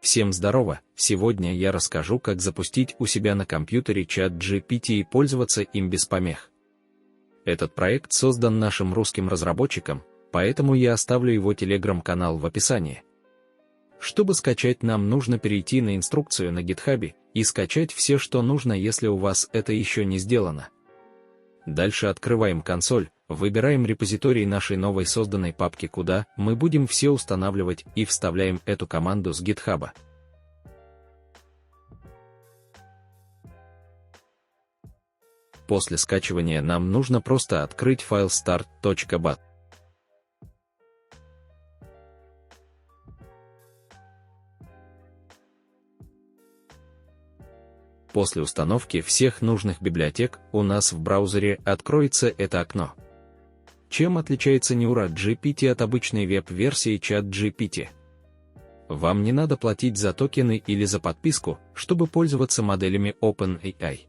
Всем здорово! Сегодня я расскажу, как запустить у себя на компьютере чат GPT и пользоваться им без помех. Этот проект создан нашим русским разработчиком, поэтому я оставлю его телеграм-канал в описании. Чтобы скачать, нам нужно перейти на инструкцию на GitHub и скачать все, что нужно, если у вас это еще не сделано. Дальше открываем консоль, выбираем репозиторий нашей новой созданной папки, куда мы будем все устанавливать, и вставляем эту команду с GitHub. После скачивания нам нужно просто открыть файл start.bat. После установки всех нужных библиотек у нас в браузере откроется это окно. Чем отличается Neural GPT от обычной веб-версии чат GPT? Вам не надо платить за токены или за подписку, чтобы пользоваться моделями OpenAI.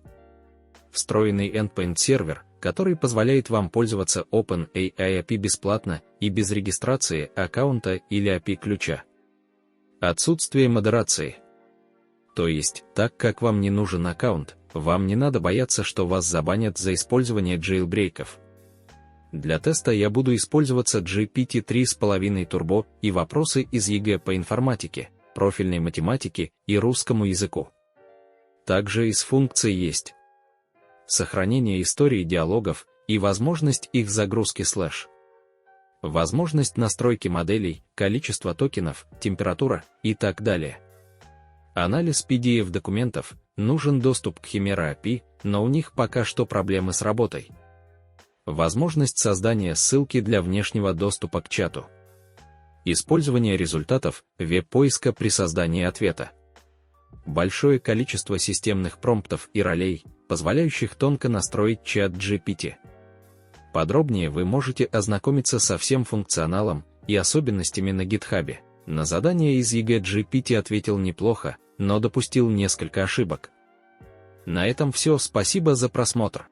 Встроенный endpoint сервер, который позволяет вам пользоваться OpenAI API бесплатно и без регистрации аккаунта или API-ключа. Отсутствие модерации. То есть, так как вам не нужен аккаунт, вам не надо бояться, что вас забанят за использование джейлбрейков. Для теста я буду использоваться GPT 3.5 Turbo и вопросы из ЕГЭ по информатике, профильной математике и русскому языку. Также из функций есть сохранение истории диалогов и возможность их загрузки слэш. Возможность настройки моделей, количество токенов, температура и так далее. Анализ PDF-документов, нужен доступ к Chimera API, но у них пока что проблемы с работой. Возможность создания ссылки для внешнего доступа к чату. Использование результатов веб-поиска при создании ответа. Большое количество системных промптов и ролей, позволяющих тонко настроить чат GPT. Подробнее вы можете ознакомиться со всем функционалом и особенностями на GitHub. На задание из ЕГЭ GPT ответил неплохо, но допустил несколько ошибок. На этом все, спасибо за просмотр.